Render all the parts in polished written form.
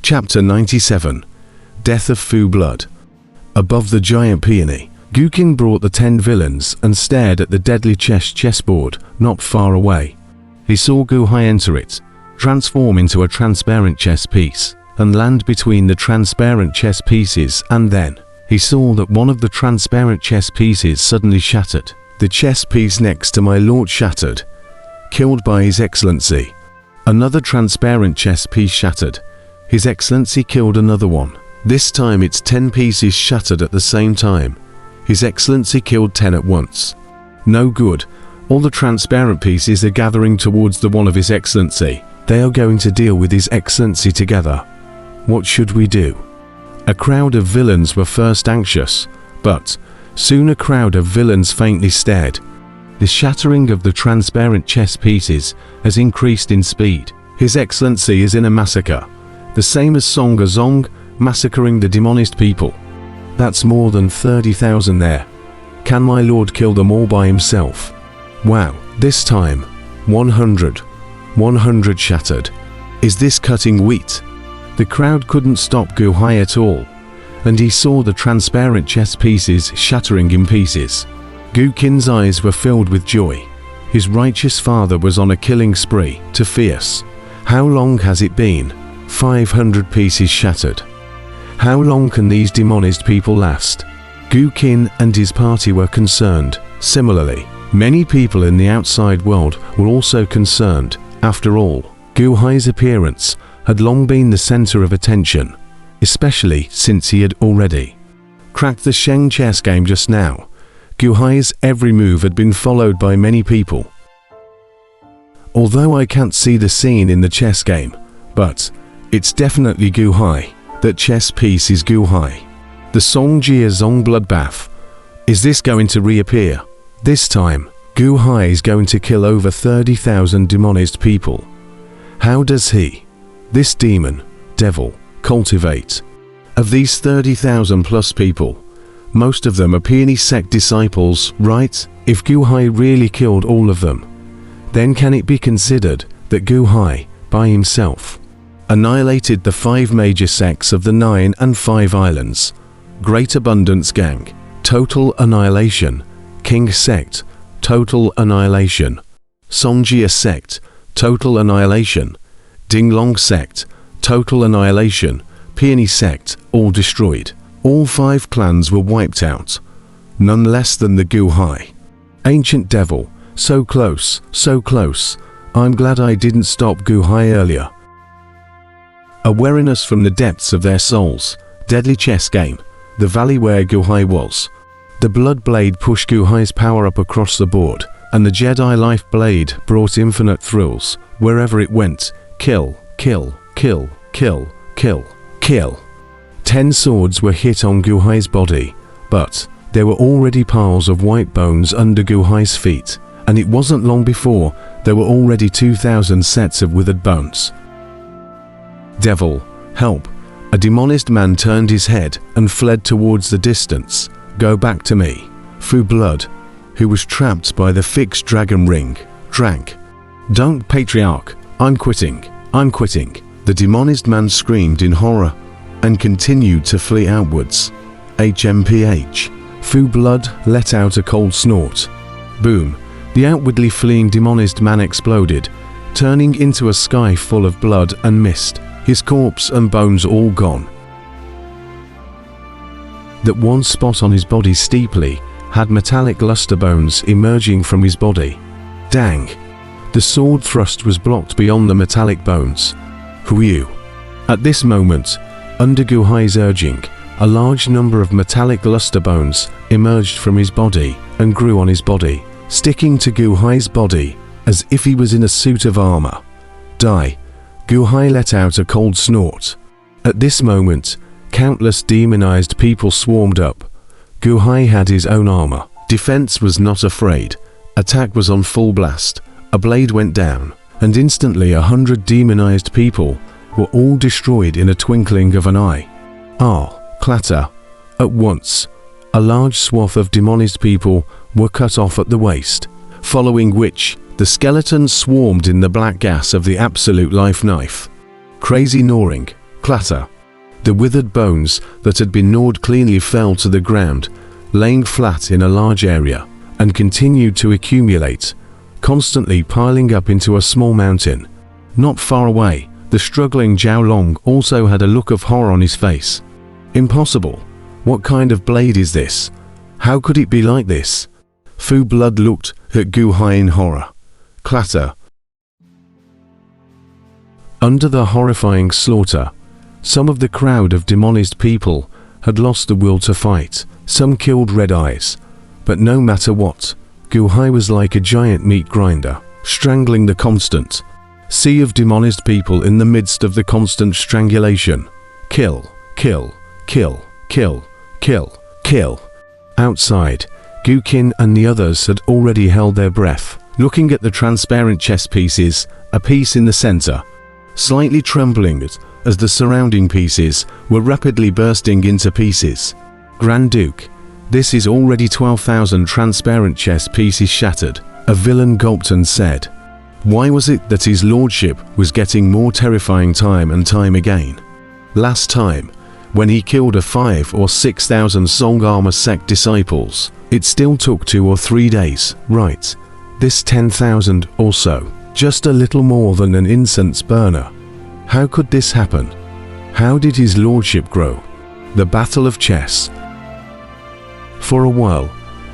Chapter 97. Death of Fu Blood. Above the giant peony, Guqin brought the 10 villains and stared at the deadly chessboard not far away. He saw Gu Hai enter it, transform into a transparent chess piece, and land between the transparent chess pieces, and then he saw that one of the transparent chess pieces suddenly shattered. The chess piece next to my lord shattered, killed by His Excellency. Another transparent chess piece shattered. His Excellency killed another one. This time its 10 pieces shattered at the same time. His Excellency killed 10 at once. No good. All the transparent pieces are gathering towards the one of His Excellency. They are going to deal with His Excellency together. What should we do? A crowd of villains were first anxious, but soon a crowd of villains faintly stared. The shattering of the transparent chess pieces has increased in speed. His Excellency is in a massacre, the same as Song Zong massacring the demonized people. That's more than 30,000 there. Can my lord kill them all by himself? Wow, this time 100 shattered. Is this cutting wheat? The crowd couldn't stop Gu Hai at all, and he saw the transparent chess pieces shattering in pieces. Guqin's eyes were filled with joy. His righteous father was on a killing spree, too fierce. How long has it been? 500 pieces shattered. How long can these demonized people last? Guqin and his party were concerned. Similarly, many people in the outside world were also concerned. After all, Gu Hai's appearance had long been the center of attention, especially since he had already cracked the Sheng chess game just now. Gu Hai's every move had been followed by many people. Although I can't see the scene in the chess game, but it's definitely Gu Hai. That chess piece is Gu Hai. The Song Jia Zong bloodbath. Is this going to reappear? This time, Gu Hai is going to kill over 30,000 demonized people. How does he, this demon, devil, cultivate? Of these 30,000 plus people, most of them are peony sect disciples, right? If Gu Hai really killed all of them, then can it be considered that Gu Hai, by himself, annihilated the 5 major sects of the 9 and 5 islands? Great Abundance Gang, total annihilation. King Sect, total annihilation. Songjia Sect, total annihilation. Dinglong Sect, total annihilation. Peony Sect, all destroyed. All 5 clans were wiped out. None less than the Gu Hai. Ancient Devil, so close, so close. I'm glad I didn't stop Gu Hai earlier. Awareness from the depths of their souls. Deadly chess game. The valley where Gu Hai was. The blood blade pushed Gu Hai's power up across the board, and the Jedi life blade brought infinite thrills. Wherever it went, kill, kill, kill, kill, kill, kill. 10 swords were hit on Gu Hai's body, but there were already piles of white bones under Gu Hai's feet, and it wasn't long before there were already 2,000 sets of withered bones. Devil, help! A demonized man turned his head and fled towards the distance. Go back to me. Fu Blood, who was trapped by the fixed dragon ring, drank. Don't, Patriarch, I'm quitting, I'm quitting. The demonized man screamed in horror and continued to flee outwards. HMPH. Fu Blood let out a cold snort. Boom. The outwardly fleeing demonized man exploded, turning into a sky full of blood and mist. His corpse and bones all gone. That one spot on his body steeply had metallic luster bones emerging from his body. Dang. The sword thrust was blocked beyond the metallic bones. Whew. At this moment, under Gu Hai's urging, a large number of metallic luster bones emerged from his body and grew on his body, sticking to Gu Hai's body as if he was in a suit of armor. Die. Gu Hai let out a cold snort. At this moment, countless demonized people swarmed up. Gu Hai had his own armor. Defense was not afraid. Attack was on full blast. A blade went down, and instantly 100 demonized people were all destroyed in a twinkling of an eye. Clatter. At once, a large swath of demonized people were cut off at the waist, following which the skeletons swarmed in the black gas of the absolute life knife. Crazy gnawing. Clatter. The withered bones that had been gnawed cleanly fell to the ground, laying flat in a large area, and continued to accumulate, constantly piling up into a small mountain. Not far away, the struggling Zhao Long also had a look of horror on his face. Impossible. What kind of blade is this? How could it be like this? Fu Blood looked at Gu Hai in horror. Clatter. Under the horrifying slaughter, some of the crowd of demonized people had lost the will to fight. Some killed Red Eyes. But no matter what, Gu Hai was like a giant meat grinder, strangling the constant sea of demonized people in the midst of the constant strangulation. Kill, kill, kill, kill, kill, kill. Outside, Gu Qin and the others had already held their breath, looking at the transparent chess pieces, a piece in the center, slightly trembling as the surrounding pieces were rapidly bursting into pieces. Grand Duke, this is already 12,000 transparent chess pieces shattered, a villain gulped and said. Why was it that his lordship was getting more terrifying time and time again? Last time, when he killed a 5,000 or 6,000 Song Armor sect disciples, it still took 2 or 3 days, right? This 10,000 or so, just a little more than an incense burner. How could this happen? How did his lordship grow? The Battle of Chess. For a while,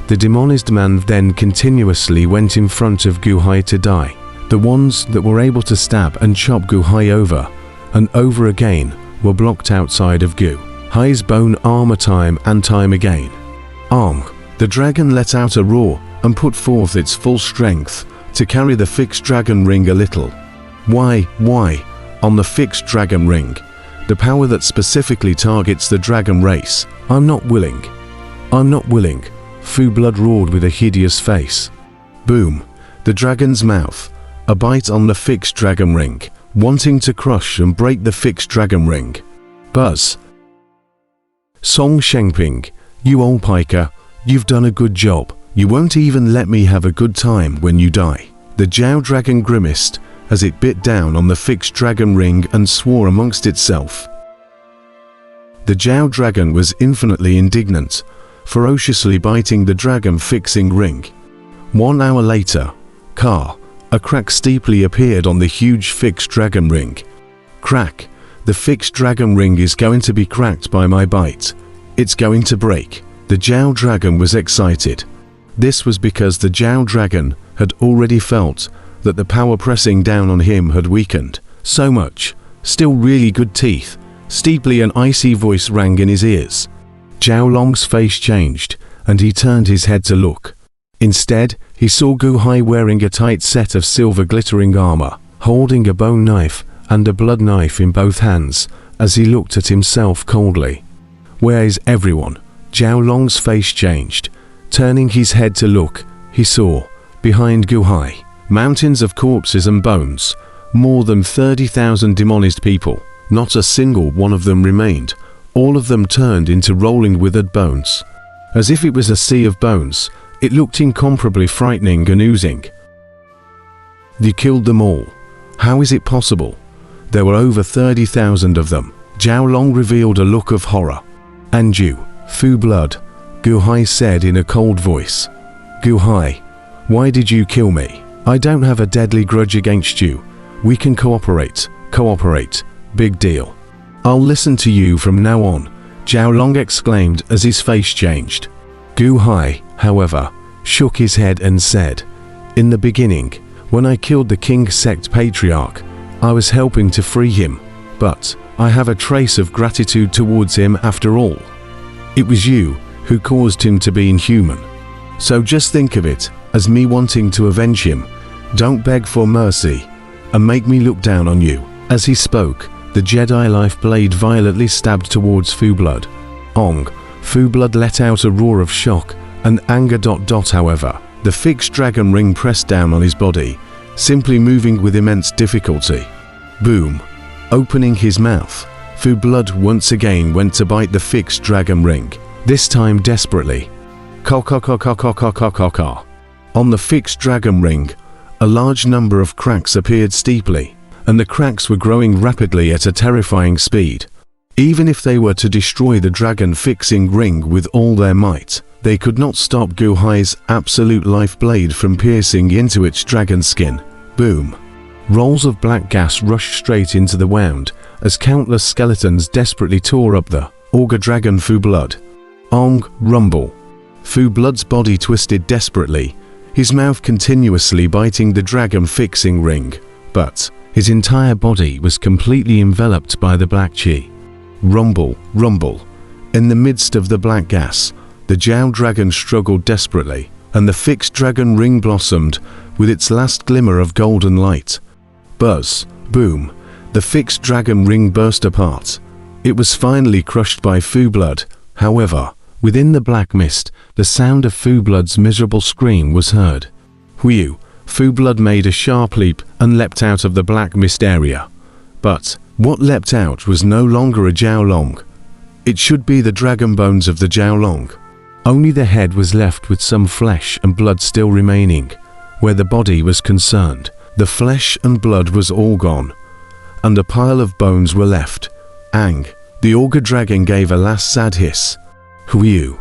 the demonized man then continuously went in front of Gu Hai to die. The ones that were able to stab and chop Gu Hai over and over again were blocked outside of Gu Hai's bone armor time and time again. Ong, the dragon let out a roar and put forth its full strength to carry the fixed dragon ring a little. Why, on the fixed dragon ring, the power that specifically targets the dragon race. I'm not willing, Fu Blood roared with a hideous face. Boom, the dragon's mouth, a bite on the fixed dragon ring, wanting to crush and break the fixed dragon ring. Buzz. Song Shengping, you old piker, you've done a good job. You won't even let me have a good time when you die. The Zhao dragon grimaced as it bit down on the fixed dragon ring and swore amongst itself. The Zhao dragon was infinitely indignant, ferociously biting the dragon fixing ring. 1 hour later, a crack steeply appeared on the huge fixed dragon ring. Crack, the fixed dragon ring is going to be cracked by my bite. It's going to break. The Zhao dragon was excited. This was because the Zhao dragon had already felt that the power pressing down on him had weakened so much. Still really good teeth. Steeply an icy voice rang in his ears. Zhao Long's face changed, and he turned his head to look. Instead, he saw Gu Hai wearing a tight set of silver glittering armor, holding a bone knife and a blood knife in both hands, as he looked at himself coldly. Where is everyone? Zhao Long's face changed. Turning his head to look, he saw, behind Gu Hai, mountains of corpses and bones, more than 30,000 demonized people. Not a single one of them remained. All of them turned into rolling withered bones. As if it was a sea of bones, it looked incomparably frightening and oozing. You killed them all. How is it possible? There were over 30,000 of them. Zhao Long revealed a look of horror. And you, Fu Blood, Gu Hai said in a cold voice. Gu Hai, why did you kill me? I don't have a deadly grudge against you. We can cooperate. Big deal. I'll listen to you from now on, Zhao Long exclaimed as his face changed. Gu Hai, however, shook his head and said, in the beginning, when I killed the King Sect Patriarch, I was helping to free him, but I have a trace of gratitude towards him after all. It was you who caused him to be inhuman. So just think of it as me wanting to avenge him. Don't beg for mercy and make me look down on you. As he spoke, the Jedi life blade violently stabbed towards Fu Blood. Ong, Fu Blood let out a roar of shock and anger. However, the fixed dragon ring pressed down on his body, simply moving with immense difficulty. Boom. Opening his mouth, Fu Blood once again went to bite the fixed dragon ring, this time desperately. On the fixed dragon ring, a large number of cracks appeared steeply, and the cracks were growing rapidly at a terrifying speed. Even if they were to destroy the dragon fixing ring with all their might, they could not stop Gu Hai's absolute life blade from piercing into its dragon skin. Boom! Rolls of black gas rushed straight into the wound as countless skeletons desperately tore up the Augur Dragon Fu Blood. Ong, rumble. Fu Blood's body twisted desperately, his mouth continuously biting the dragon fixing ring, but his entire body was completely enveloped by the black chi. Rumble, rumble. In the midst of the black gas, the Jiao dragon struggled desperately, and the fixed dragon ring blossomed with its last glimmer of golden light. Buzz, boom, the fixed dragon ring burst apart. It was finally crushed by Fu Blood. However, within the black mist, the sound of Fu Blood's miserable scream was heard. Whew! Fu Blood made a sharp leap and leapt out of the black mist area. But what leapt out was no longer a Jiaolong. It should be the dragon bones of the Jiaolong. Only the head was left with some flesh and blood still remaining. Where the body was concerned, the flesh and blood was all gone, and a pile of bones were left. Ang! The Augur dragon gave a last sad hiss. Whew!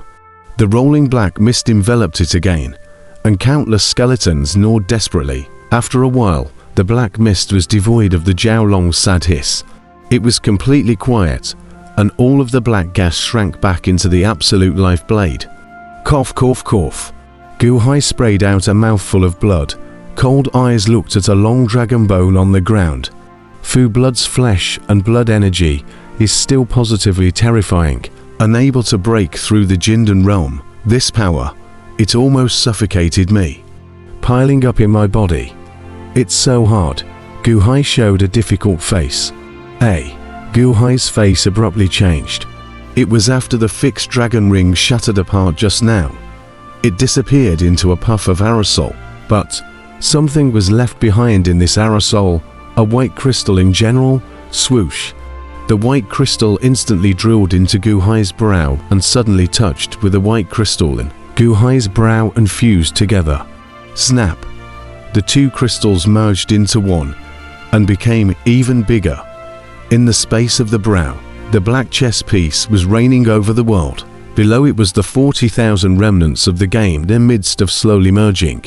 The rolling black mist enveloped it again, and countless skeletons gnawed desperately. After a while, the black mist was devoid of the Jiaolong's sad hiss. It was completely quiet, and all of the black gas shrank back into the absolute life blade. Cough, cough, cough. Gu Hai sprayed out a mouthful of blood. Cold eyes looked at a long dragon bone on the ground. Fu Blood's flesh and blood energy is still positively terrifying. Unable to break through the Jindan realm, this power, it almost suffocated me, piling up in my body. It's so hard. Gu Hai showed a difficult face. Gu Hai's face abruptly changed. It was after the fixed dragon ring shattered apart just now. It disappeared into a puff of aerosol, but something was left behind in this aerosol, a white crystal in general. Swoosh! The white crystal instantly drilled into Gu Hai's brow and suddenly touched with the white crystal in Gu Hai's brow and fused together. Snap! The two crystals merged into one and became even bigger. In the space of the brow, the black chess piece was reigning over the world. Below it was the 40,000 remnants of the game in the midst of slowly merging.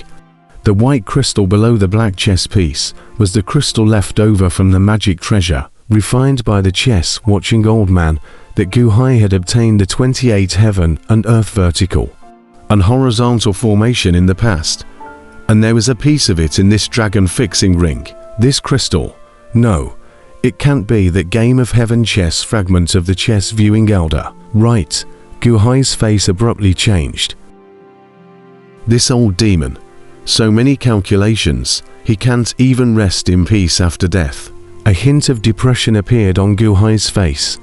The white crystal below the black chess piece was the crystal left over from the magic treasure, refined by the chess-watching old man, that Gu Hai had obtained the 28 heaven and earth vertical and horizontal formation in the past. And there was a piece of it in this dragon fixing ring. This crystal. No, it can't be that game of heaven chess fragment of the chess viewing elder. Right. Gu Hai's face abruptly changed. This old demon. So many calculations, he can't even rest in peace after death. A hint of depression appeared on Gu Hai's face.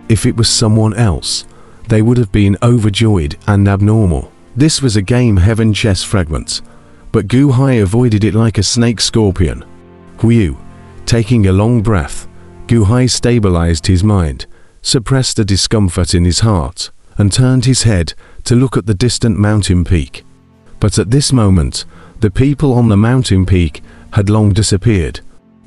If it was someone else, they would have been overjoyed and abnormal. This was a game heaven chess fragment, but Gu Hai avoided it like a snake scorpion. Whew! Taking a long breath, Gu Hai stabilized his mind, suppressed the discomfort in his heart, and turned his head to look at the distant mountain peak. But at this moment, the people on the mountain peak had long disappeared.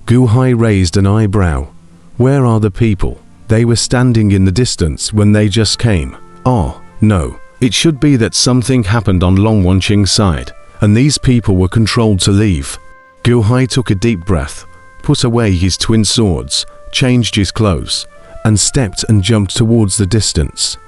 Gu Hai raised an eyebrow. Where are the people? They were standing in the distance when they just came. Oh, no. It should be that something happened on Long Wanqing's side, and these people were controlled to leave. Gu Hai took a deep breath, put away his twin swords, changed his clothes, and stepped and jumped towards the distance.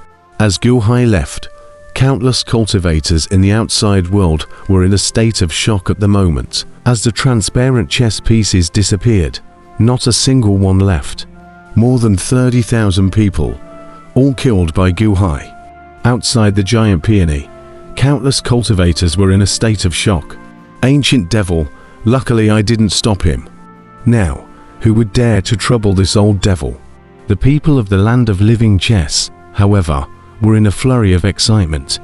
As Gu Hai left, countless cultivators in the outside world were in a state of shock at the moment. As the transparent chess pieces disappeared, not a single one left. More than 30,000 people, all killed by Gu Hai. Outside the giant peony, countless cultivators were in a state of shock. Ancient devil, luckily I didn't stop him. Now, who would dare to trouble this old devil? The people of the land of living chess, however, were in a flurry of excitement.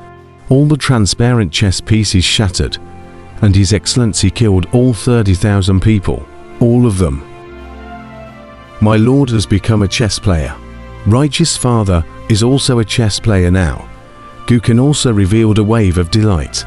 All the transparent chess pieces shattered, and His Excellency killed all 30,000 people, all of them. My lord has become a chess player. Righteous Father is also a chess player now. Gu can also revealed a wave of delight.